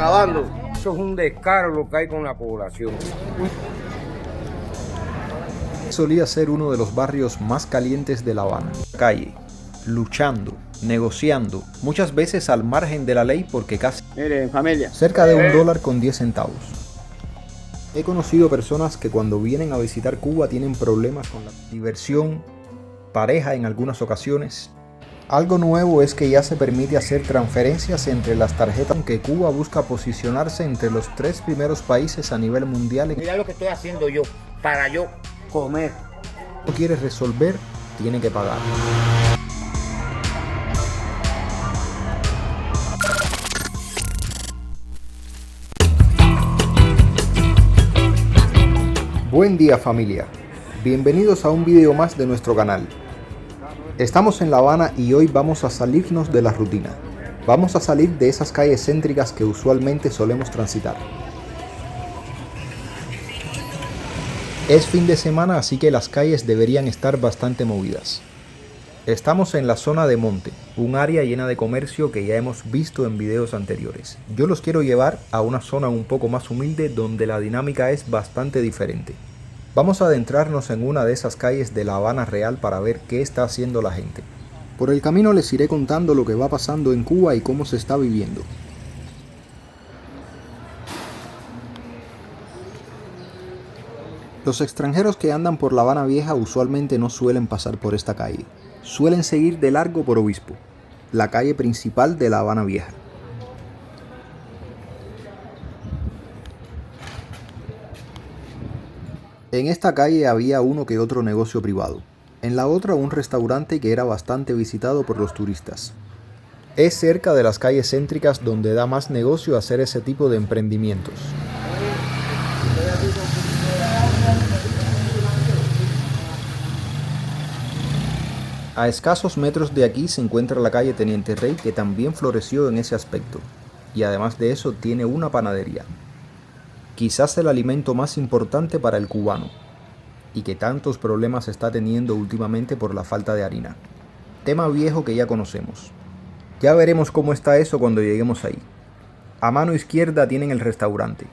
acabando. Eso es un descaro lo que hay con la población. Solía ser uno de los barrios más calientes de La Habana. Calle, luchando, negociando, muchas veces al margen de la ley porque casi Miren, familia. cerca de $1.10. He conocido personas que cuando vienen a visitar Cuba tienen problemas con la diversión, pareja en algunas ocasiones. Algo nuevo es que ya se permite hacer transferencias entre las tarjetas, aunque Cuba busca posicionarse entre los 3 primeros países a nivel mundial. Mira lo que estoy haciendo yo para yo comer. Si no quiere resolver, tiene que pagar. Buen día familia, bienvenidos a un video más de nuestro canal. Estamos en La Habana y hoy vamos a salirnos de la rutina. Vamos a salir de esas calles céntricas que usualmente solemos transitar. Es fin de semana, así que las calles deberían estar bastante movidas. Estamos en la zona de Monte, un área llena de comercio que ya hemos visto en videos anteriores. Yo los quiero llevar a una zona un poco más humilde donde la dinámica es bastante diferente. Vamos a adentrarnos en una de esas calles de La Habana real para ver qué está haciendo la gente. Por el camino les iré contando lo que va pasando en Cuba y cómo se está viviendo. Los extranjeros que andan por La Habana Vieja usualmente no suelen pasar por esta calle. Suelen seguir de largo por Obispo, la calle principal de La Habana Vieja. En esta calle había uno que otro negocio privado. En la otra un restaurante que era bastante visitado por los turistas. Es cerca de las calles céntricas donde da más negocio hacer ese tipo de emprendimientos. A escasos metros de aquí se encuentra la calle Teniente Rey, que también floreció en ese aspecto, y además de eso tiene una panadería. Quizás el alimento más importante para el cubano, y que tantos problemas está teniendo últimamente por la falta de harina. Tema viejo que ya conocemos. Ya veremos cómo está eso cuando lleguemos ahí. A mano izquierda tienen el restaurante.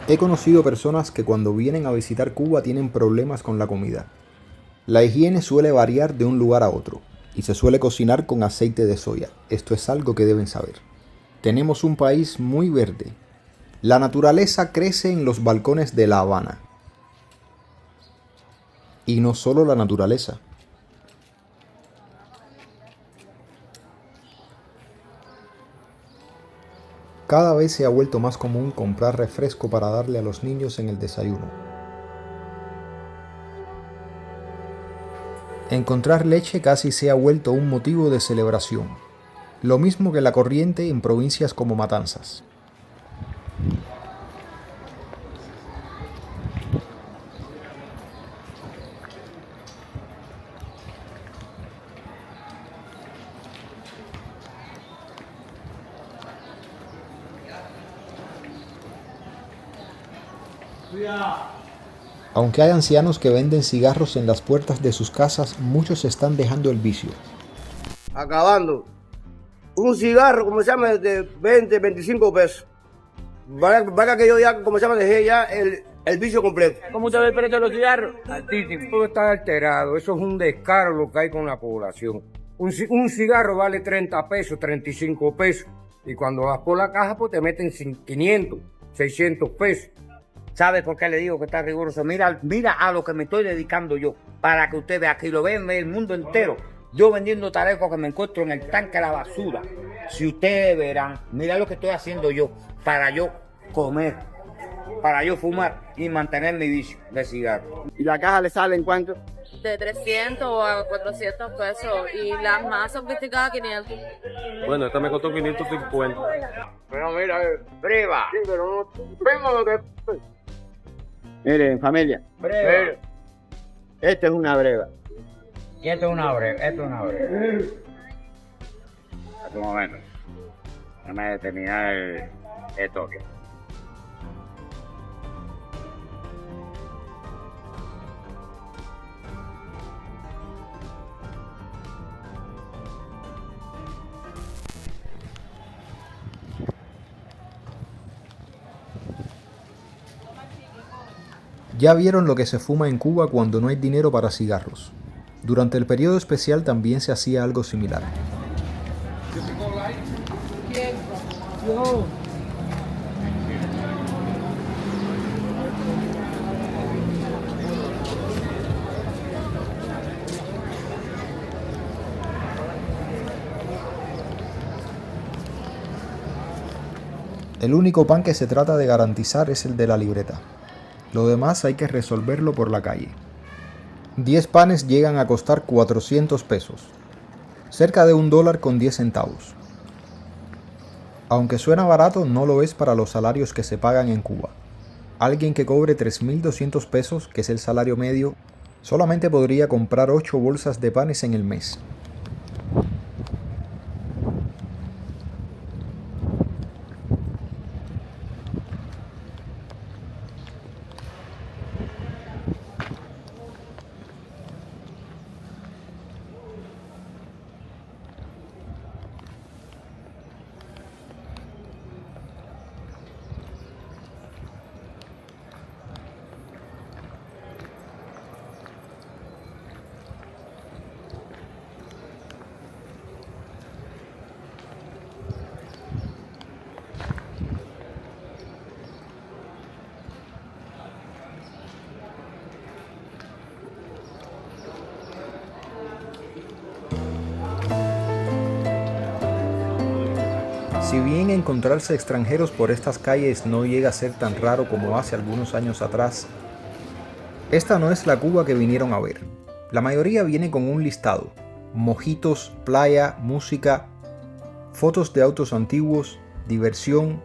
He conocido personas que cuando vienen a visitar Cuba tienen problemas con la comida. La higiene suele variar de un lugar a otro y se suele cocinar con aceite de soya. Esto es algo que deben saber. Tenemos un país muy verde. La naturaleza crece en los balcones de La Habana. Y no solo la naturaleza. Cada vez se ha vuelto más común comprar refresco para darle a los niños en el desayuno. Encontrar leche casi se ha vuelto un motivo de celebración, lo mismo que la corriente en provincias como Matanzas. Aunque hay ancianos que venden cigarros en las puertas de sus casas, muchos están dejando el vicio. Acabando. Un cigarro, como se llama, de 20, 25 pesos. Vaya que yo ya, como se llama, dejé ya el vicio completo. ¿Cómo usted ve el precio de los cigarros? Altísimo. Todo está alterado. Eso es un descaro lo que hay con la población. Un cigarro vale 30 pesos, 35 pesos. Y cuando vas por la caja, pues te meten 500, 600 pesos. ¿Sabe por qué le digo que está riguroso? Mira a lo que me estoy dedicando yo, para que usted vea, que lo vean el mundo entero. Yo vendiendo talecos que me encuentro en el tanque de la basura. Si ustedes verán, mira lo que estoy haciendo yo, para yo comer, para yo fumar y mantener mi vicio de cigarro. ¿Y la caja le sale en cuánto? De 300 a 400 pesos y las más sofisticadas 500. Bueno, esta me costó 550. Pero mira, breva. Sí, pero no vengo lo que... Miren, familia. Breva. Esta es una breva. Y esto es una breve, esto es una breve. Un momento. Déjame terminar el toque. Ya vieron lo que se fuma en Cuba cuando no hay dinero para cigarros. Durante el periodo especial también se hacía algo similar. El único pan que se trata de garantizar es el de la libreta. Lo demás hay que resolverlo por la calle. 10 panes llegan a costar 400 pesos, cerca de $1 con 10 centavos. Aunque suena barato, no lo es para los salarios que se pagan en Cuba. Alguien que cobre 3.200 pesos, que es el salario medio, solamente podría comprar 8 bolsas de panes en el mes. Si bien encontrarse extranjeros por estas calles no llega a ser tan raro como hace algunos años atrás, esta no es la Cuba que vinieron a ver. La mayoría viene con un listado: mojitos, playa, música, fotos de autos antiguos, diversión,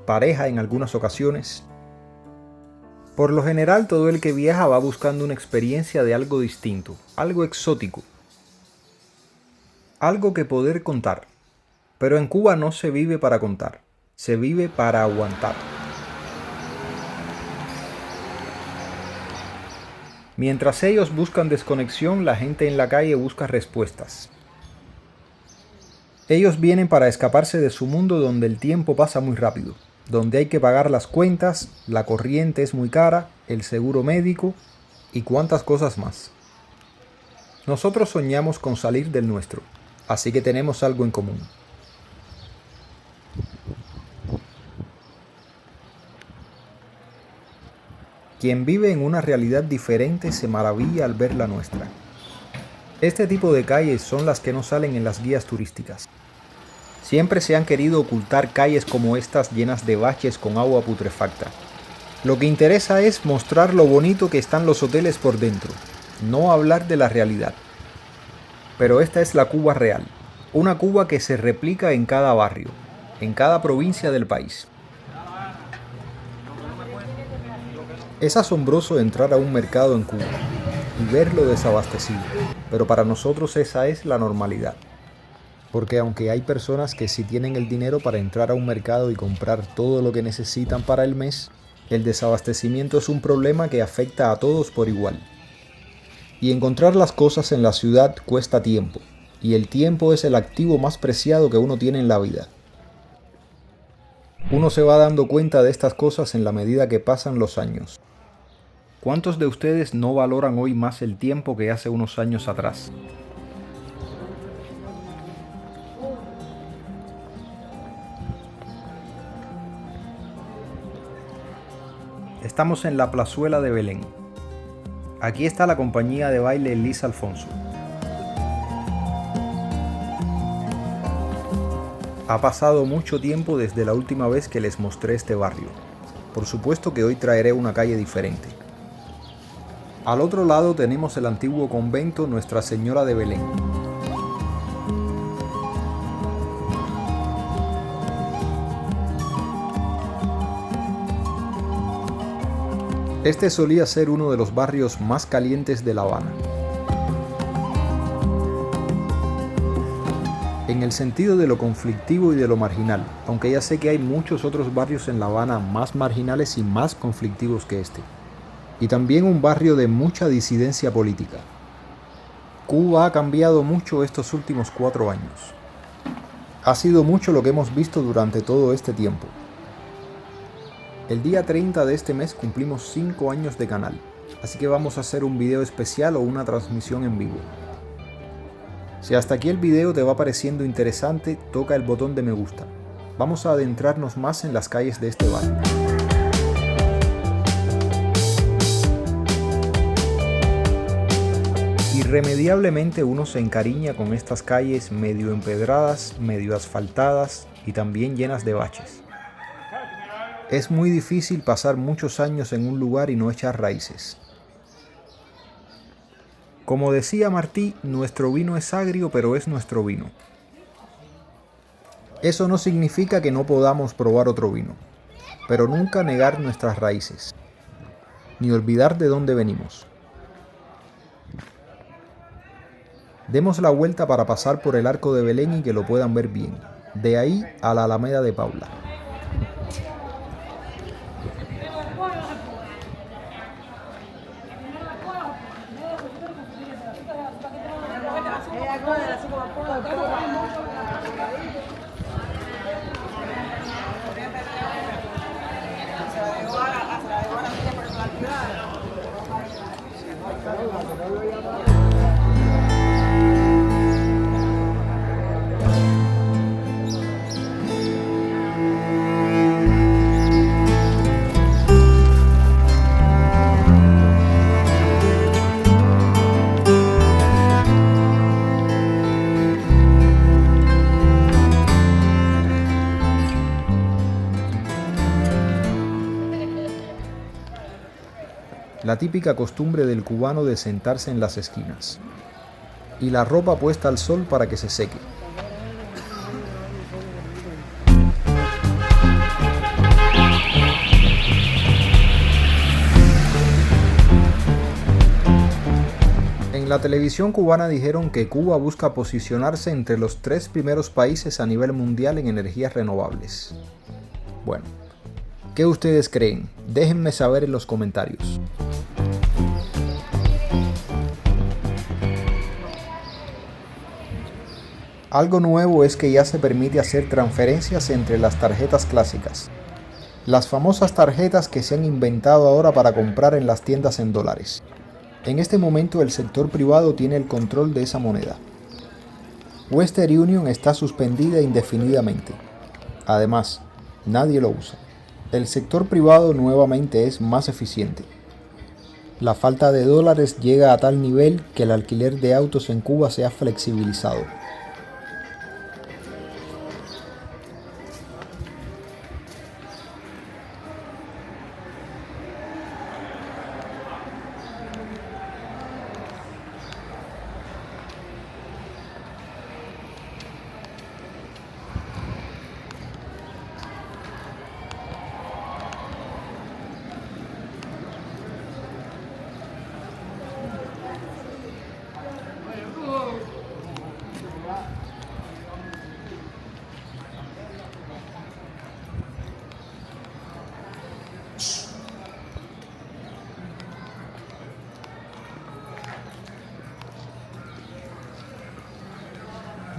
pareja en algunas ocasiones. Por lo general, todo el que viaja va buscando una experiencia de algo distinto, algo exótico, algo que poder contar. Pero en Cuba no se vive para contar, se vive para aguantar. Mientras ellos buscan desconexión, la gente en la calle busca respuestas. Ellos vienen para escaparse de su mundo donde el tiempo pasa muy rápido, donde hay que pagar las cuentas, la corriente es muy cara, el seguro médico y cuantas cosas más. Nosotros soñamos con salir del nuestro, así que tenemos algo en común. Quien vive en una realidad diferente se maravilla al ver la nuestra. Este tipo de calles son las que no salen en las guías turísticas. Siempre se han querido ocultar calles como estas llenas de baches con agua putrefacta. Lo que interesa es mostrar lo bonito que están los hoteles por dentro, no hablar de la realidad. Pero esta es la Cuba real, una Cuba que se replica en cada barrio, en cada provincia del país. Es asombroso entrar a un mercado en Cuba y verlo desabastecido, pero para nosotros esa es la normalidad. Porque aunque hay personas que sí tienen el dinero para entrar a un mercado y comprar todo lo que necesitan para el mes, el desabastecimiento es un problema que afecta a todos por igual. Y encontrar las cosas en la ciudad cuesta tiempo, y el tiempo es el activo más preciado que uno tiene en la vida. Uno se va dando cuenta de estas cosas en la medida que pasan los años. ¿Cuántos de ustedes no valoran hoy más el tiempo que hace unos años atrás? Estamos en la plazuela de Belén. Aquí está la compañía de baile Elisa Alfonso. Ha pasado mucho tiempo desde la última vez que les mostré este barrio. Por supuesto que hoy traeré una calle diferente. Al otro lado tenemos el antiguo convento Nuestra Señora de Belén. Este solía ser uno de los barrios más calientes de La Habana. En el sentido de lo conflictivo y de lo marginal, aunque ya sé que hay muchos otros barrios en La Habana más marginales y más conflictivos que este. Y también un barrio de mucha disidencia política. Cuba ha cambiado mucho estos últimos 4 años. Ha sido mucho lo que hemos visto durante todo este tiempo. El día 30 de este mes cumplimos 5 años de canal, así que vamos a hacer un video especial o una transmisión en vivo. Si hasta aquí el video te va pareciendo interesante, toca el botón de me gusta. Vamos a adentrarnos más en las calles de este barrio. Irremediablemente uno se encariña con estas calles medio empedradas, medio asfaltadas y también llenas de baches. Es muy difícil pasar muchos años en un lugar y no echar raíces. Como decía Martí, nuestro vino es agrio, pero es nuestro vino. Eso no significa que no podamos probar otro vino, pero nunca negar nuestras raíces, ni olvidar de dónde venimos. Demos la vuelta para pasar por el Arco de Belén y que lo puedan ver bien, de ahí a la Alameda de Paula. La típica costumbre del cubano de sentarse en las esquinas y la ropa puesta al sol para que se seque. En la televisión cubana dijeron que Cuba busca posicionarse entre los 3 primeros países a nivel mundial en energías renovables. Bueno, ¿qué ustedes creen? Déjenme saber en los comentarios. Algo nuevo es que ya se permite hacer transferencias entre las tarjetas clásicas. Las famosas tarjetas que se han inventado ahora para comprar en las tiendas en dólares. En este momento el sector privado tiene el control de esa moneda. Western Union está suspendida indefinidamente. Además, nadie lo usa. El sector privado nuevamente es más eficiente. La falta de dólares llega a tal nivel que el alquiler de autos en Cuba se ha flexibilizado.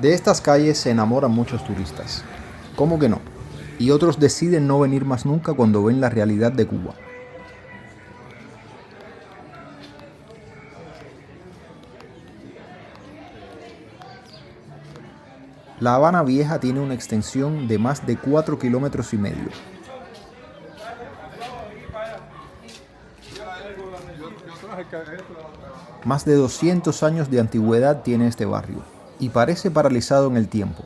De estas calles se enamoran muchos turistas. ¿Cómo que no? Y otros deciden no venir más nunca cuando ven la realidad de Cuba. La Habana Vieja tiene una extensión de más de 4,5 kilómetros. Más de 200 años de antigüedad tiene este barrio, y parece paralizado en el tiempo,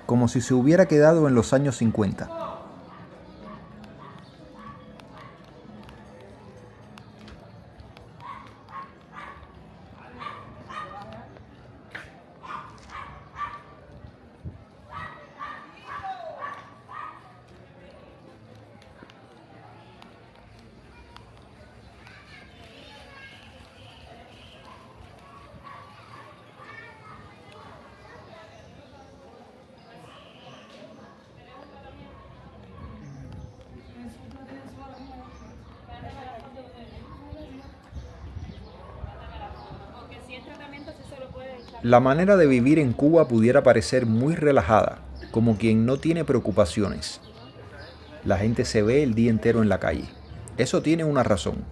como si se hubiera quedado en los años 50. La manera de vivir en Cuba pudiera parecer muy relajada, como quien no tiene preocupaciones. La gente se ve el día entero en la calle. Eso tiene una razón.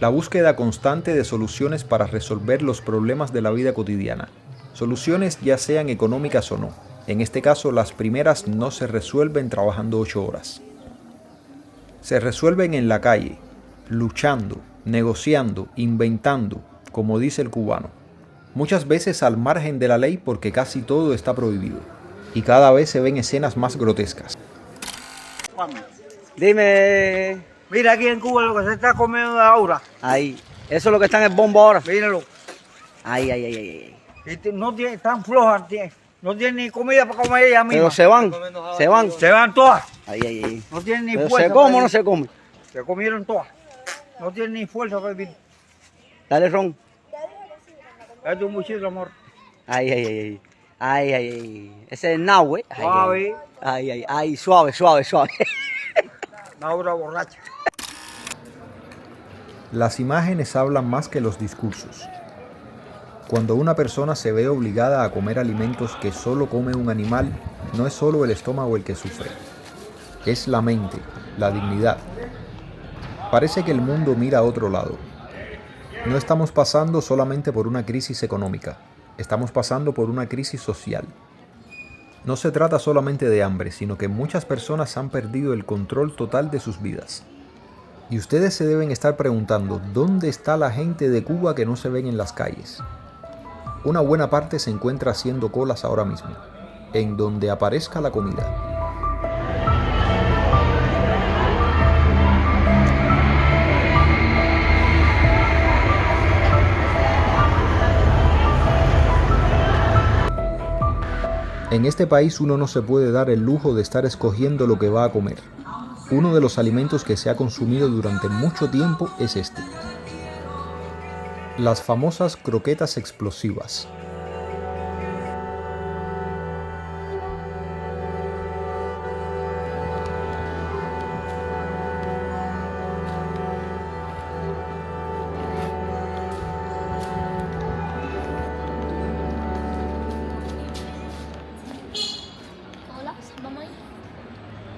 La búsqueda constante de soluciones para resolver los problemas de la vida cotidiana. Soluciones ya sean económicas o no. En este caso, las primeras no se resuelven trabajando 8 horas. Se resuelven en la calle, luchando, negociando, inventando, como dice el cubano. Muchas veces al margen de la ley porque casi todo está prohibido. Y cada vez se ven escenas más grotescas. Dime. Mira aquí en Cuba lo que se está comiendo ahora. Ahí. Eso es lo que está en el bombo ahora. Míralo. Ay, ay, ay, ay. Y no tiene, están flojas, no tienen ni comida para comer ellas mismas. Pero se van. Se van. Se van todas. Ay, ay, ay. No tienen ni Pero fuerza. ¿se come o para no vivir. se come? Se comieron todas. No tienen ni fuerza para vivir. Dale ron. Esto es un muchito, amor. Ay, ay, ay, ay. Ay, ay, ay. Ese es el nahue. Ay, Suave. Ay, ay, ay. Suave, suave, suave. La otra borracha. Las imágenes hablan más que los discursos. Cuando una persona se ve obligada a comer alimentos que solo come un animal, no es solo el estómago el que sufre. Es la mente, la dignidad. Parece que el mundo mira a otro lado. No estamos pasando solamente por una crisis económica, estamos pasando por una crisis social. No se trata solamente de hambre, sino que muchas personas han perdido el control total de sus vidas. Y ustedes se deben estar preguntando, ¿dónde está la gente de Cuba que no se ven en las calles? Una buena parte se encuentra haciendo colas ahora mismo, en donde aparezca la comida. En este país uno no se puede dar el lujo de estar escogiendo lo que va a comer. Uno de los alimentos que se ha consumido durante mucho tiempo es este. Las famosas croquetas explosivas.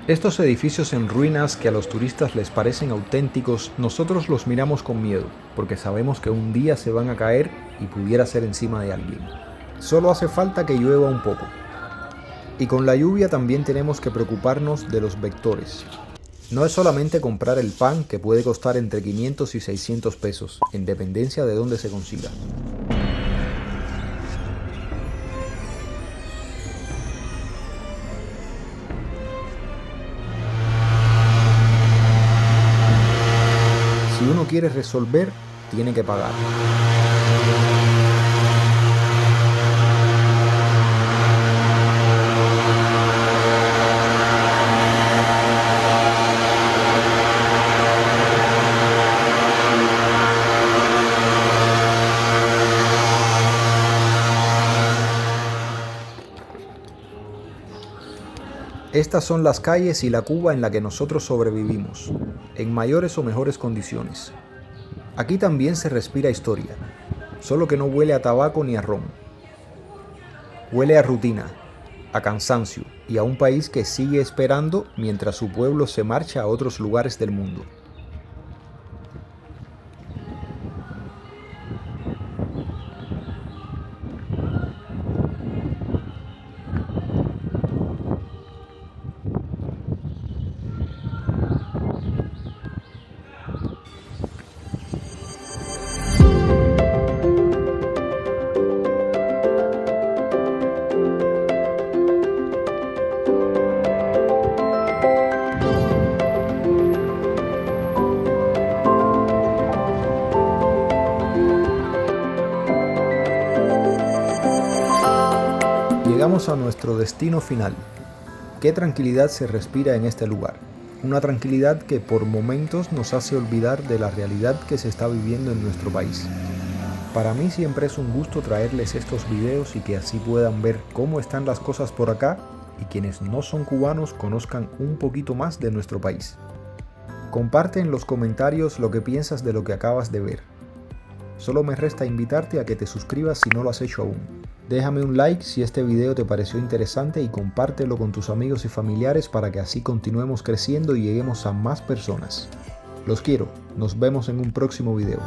Estos edificios en ruinas que a los turistas les parecen auténticos, nosotros los miramos con miedo, porque sabemos que un día se van a caer y pudiera ser encima de alguien. Solo hace falta que llueva un poco. Y con la lluvia también tenemos que preocuparnos de los vectores. No es solamente comprar el pan, que puede costar entre 500 y 600 pesos, en dependencia de dónde se consiga. Si uno quiere resolver, tiene que pagar. Estas son las calles y la Cuba en la que nosotros sobrevivimos, en mayores o mejores condiciones. Aquí también se respira historia, solo que no huele a tabaco ni a ron. Huele a rutina, a cansancio y a un país que sigue esperando mientras su pueblo se marcha a otros lugares del mundo. Llegamos a nuestro destino final. Qué tranquilidad se respira en este lugar. Una tranquilidad que por momentos nos hace olvidar de la realidad que se está viviendo en nuestro país. Para mí siempre es un gusto traerles estos videos y que así puedan ver cómo están las cosas por acá y quienes no son cubanos conozcan un poquito más de nuestro país. Comparte en los comentarios lo que piensas de lo que acabas de ver. Solo me resta invitarte a que te suscribas si no lo has hecho aún. Déjame un like si este video te pareció interesante y compártelo con tus amigos y familiares para que así continuemos creciendo y lleguemos a más personas. Los quiero, nos vemos en un próximo video.